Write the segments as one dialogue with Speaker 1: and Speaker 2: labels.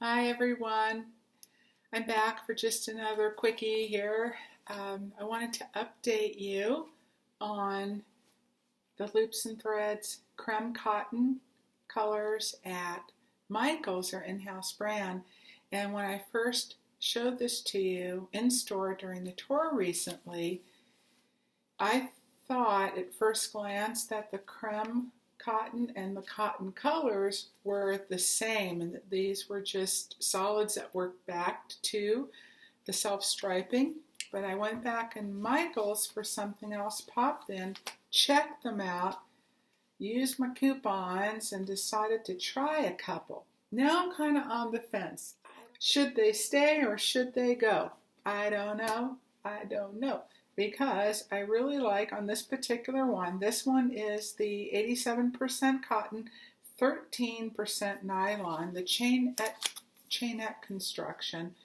Speaker 1: Hi everyone, I'm back for just another quickie here. I wanted to update you on the Loops and Threads creme cotton colors at Michael's, our in-house brand. And when I first showed this to you in store during the tour recently, I thought at first glance that the creme cotton and the cotton colors were the same and that these were just solids that worked back to the self-striping. But I went back in Michael's for something else, popped in, checked them out, used my coupons, and decided to try a couple. Now I'm kind of on the fence. Should they stay or should they go? I don't know. Because I really like on this particular one, this one is the 87% cotton, 13% nylon, the chainette construction.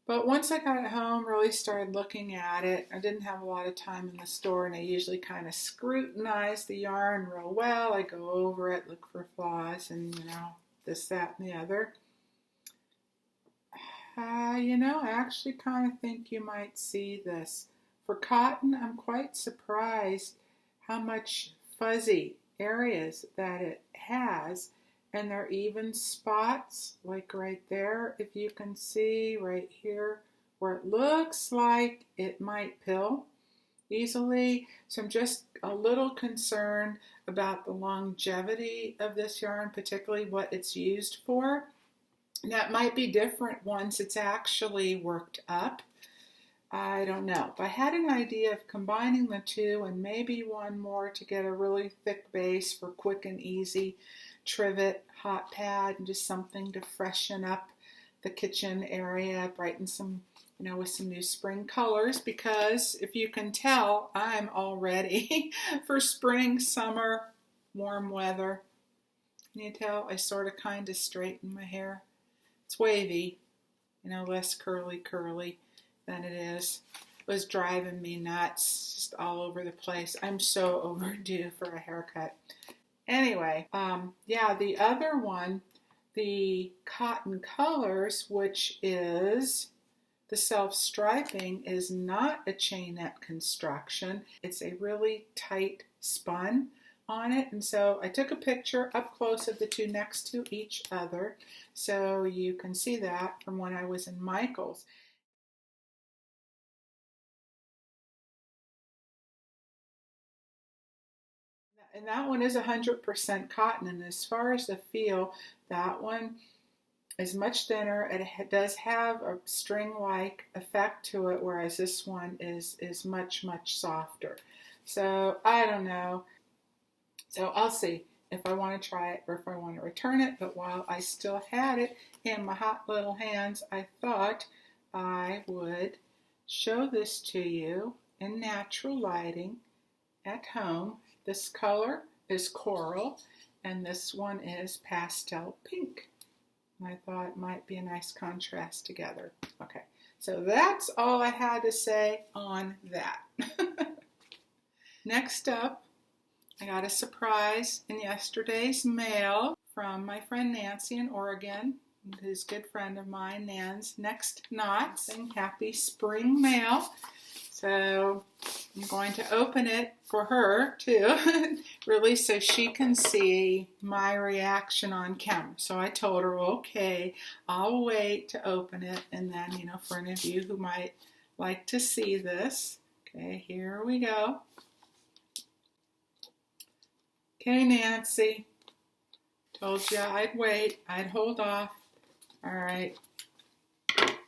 Speaker 1: But once I got it home, really started looking at it. I didn't have a lot of time in the store, and I usually kind of scrutinize the yarn real well. I go over it, look for flaws, and this, that, and the other. I actually kind of think you might see this. For cotton, I'm quite surprised how much fuzzy areas that it has, and there are even spots, like right there, if you can see right here, where it looks like it might pill easily. So I'm just a little concerned about the longevity of this yarn, particularly what it's used for. That might be different once it's actually worked up. I don't know. But I had an idea of combining the two and maybe one more to get a really thick base for quick and easy trivet, hot pad, and just something to freshen up the kitchen area, brighten some, with some new spring colors, because if you can tell, I'm all ready for spring, summer, warm weather. Can you tell? I sort of kind of straightened my hair. It's wavy, less curly than it is. It was driving me nuts, just all over the place. I'm so overdue for a haircut. Anyway, the other one, the cotton colors, which is the self-striping, is not a chainette construction. It's a really tight spun on it, and so I took a picture up close of the two next to each other so you can see that from when I was in Michael's. And that one is 100% cotton, and as far as the feel, that one is much thinner, and it does have a string-like effect to it, whereas this one is much softer. So I don't know. So I'll see if I want to try it or if I want to return it. But while I still had it in my hot little hands, I thought I would show this to you in natural lighting at home. This color is coral, and this one is pastel pink. I thought it might be a nice contrast together. Okay, so that's all I had to say on that. Next up, I got a surprise in yesterday's mail from my friend Nancy in Oregon, who's a good friend of mine, NAN'S Next Knots, and happy spring mail. So I'm going to open it for her too, really, so she can see my reaction on camera. So I told her, okay, I'll wait to open it, and then, for any of you who might like to see this, okay, here we go. Okay, Nancy, told you I'd wait, I'd hold off. All right,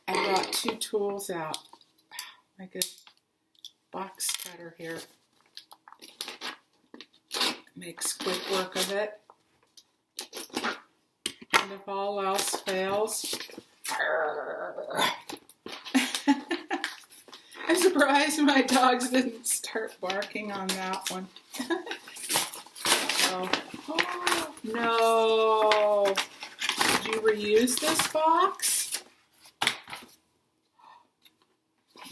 Speaker 1: I brought two tools out. My good box cutter here. Makes quick work of it. And if all else fails, I'm surprised my dogs didn't start barking on that one. Oh, no. Did you reuse this box?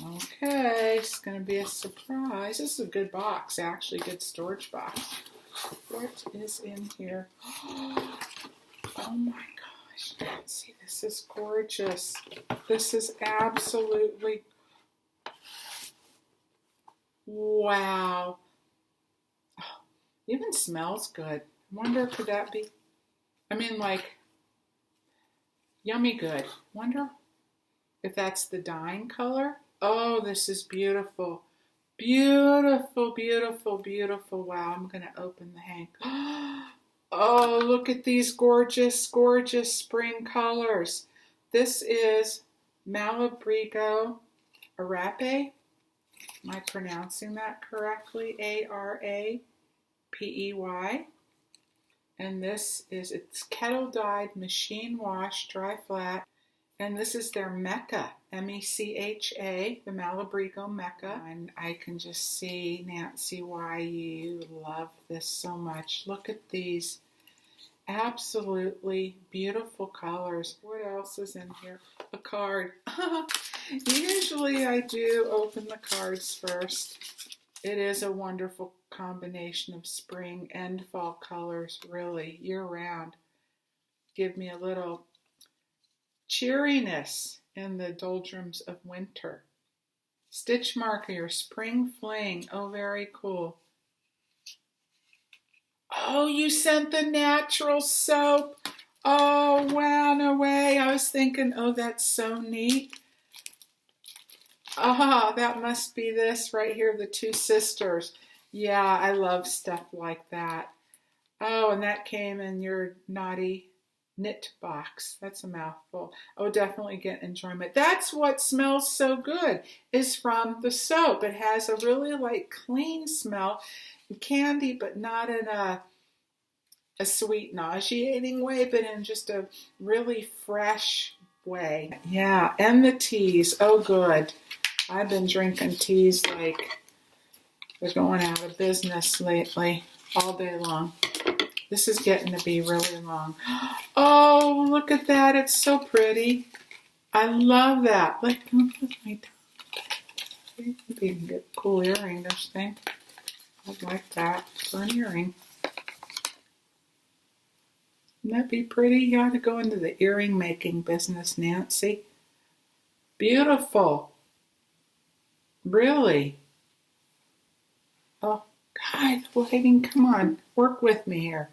Speaker 1: Okay, it's going to be a surprise. This is a good box, actually, good storage box. What is in here? Oh my God. See, this is gorgeous. This is absolutely, wow. Oh, even smells good. I wonder, could that be, I mean, like, yummy good. Wonder if that's the dyeing color. Oh, this is beautiful. Beautiful, beautiful, beautiful. Wow, I'm going to open the hank. Oh, look at these gorgeous, gorgeous spring colors. This is Rabe. Am I pronouncing that correctly? Arapey. And this is, it's kettle dyed, machine wash, dry flat. And this is their Mecca, Mecha, the Malabrigo Mecca. And I can just see, Nancy, why you love this so much. Look at these absolutely beautiful colors. What else is in here? A card. Usually I do open the cards first. It is a wonderful combination of spring and fall colors, really, year-round. Give me a little cheeriness in the doldrums of winter. Stitch marker, your spring fling. Oh, very cool. Oh, you sent the natural soap. Oh, wow, no way. I was thinking, oh, that's so neat. Ah, that must be this right here, the two sisters. Yeah, I love stuff like that. Oh, and that came in your naughty knit box. That's a mouthful. Oh, definitely get enjoyment. That's what smells so good, is from the soap. It has a really like clean smell, candy, but not in a sweet nauseating way, but in just a really fresh way. Yeah, and the teas. Oh, good. I've been drinking teas like they're going out of business lately, all day long. This is getting to be really long. Oh, look at that. It's so pretty. I love that. Like, my tongue. Maybe you can get a cool earring, don't you think? I'd like that for an earring. Wouldn't that be pretty? You ought to go into the earring making business, Nancy. Beautiful. Really? Oh, God, the lighting, come on. Work with me here.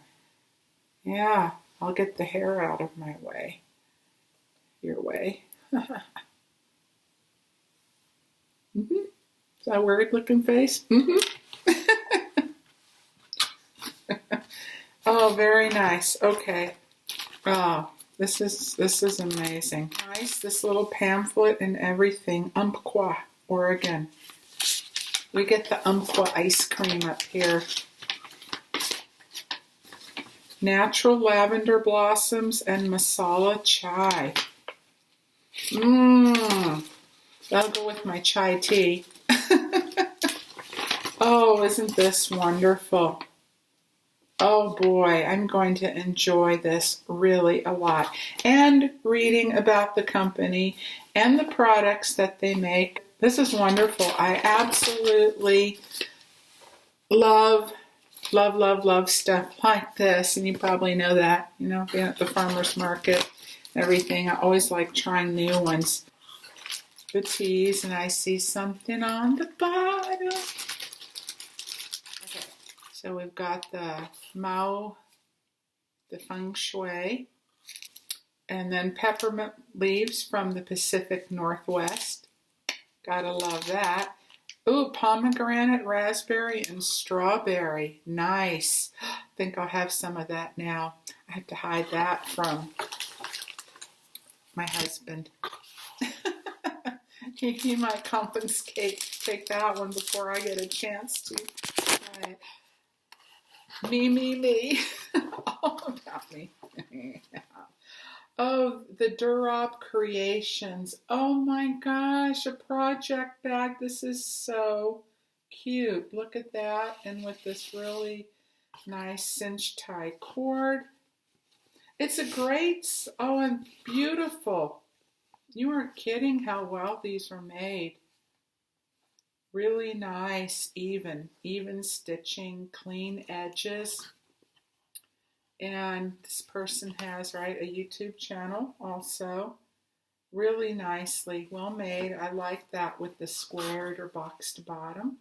Speaker 1: Yeah, I'll get the hair out of my way. Your way. Mm-hmm. Is that a weird looking face? Mm-hmm. Oh, very nice. Okay. Oh, this is amazing. Nice, this little pamphlet and everything. Umpqua, Oregon. We get the Umpqua ice cream up here. Natural lavender blossoms and masala chai. That'll go with my chai tea. Oh, isn't this wonderful? Oh boy, I'm going to enjoy this really a lot. And reading about the company and the products that they make. This is wonderful. I absolutely love stuff like this. And you probably know that, you know, being at the farmer's market and everything. I always like trying new ones. The teas, and I see something on the bottom. Okay, so we've got the Mao, the Feng Shui, and then peppermint leaves from the Pacific Northwest. Gotta love that. Ooh, pomegranate, raspberry, and strawberry. Nice. I think I'll have some of that now. I have to hide that from my husband. He might take that one before I get a chance to try it. Me. All about me. Oh, the DerRabeCreations. Oh my gosh, a project bag. This is so cute. Look at that. And with this really nice cinch tie cord. It's a great, oh, and beautiful. You weren't kidding how well these are made. Really nice, even stitching, clean edges. And this person has, right, a YouTube channel also. Really nicely, well made. I like that with the squared or boxed bottom.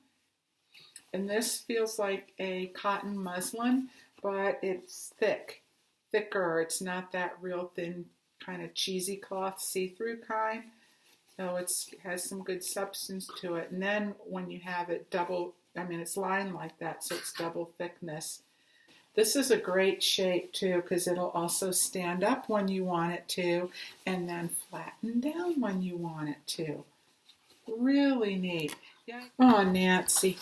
Speaker 1: And this feels like a cotton muslin, but it's thicker. It's not that real thin kind of cheesy cloth see-through kind. So it has some good substance to it. And then when you have it it's lined like that, so it's double thickness. This is a great shape too, because it'll also stand up when you want it to, and then flatten down when you want it to. Really neat. Yeah. Oh, Nancy.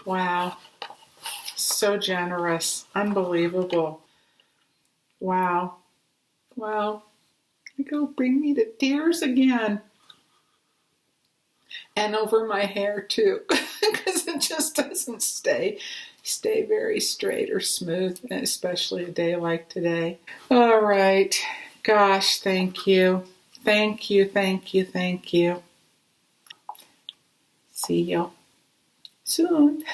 Speaker 1: Wow. So generous. Unbelievable. Wow. Well, go bring me to tears again. And over my hair too, because it just doesn't stay very straight or smooth, especially a day like today. All right. Gosh, thank you. Thank you. See you soon.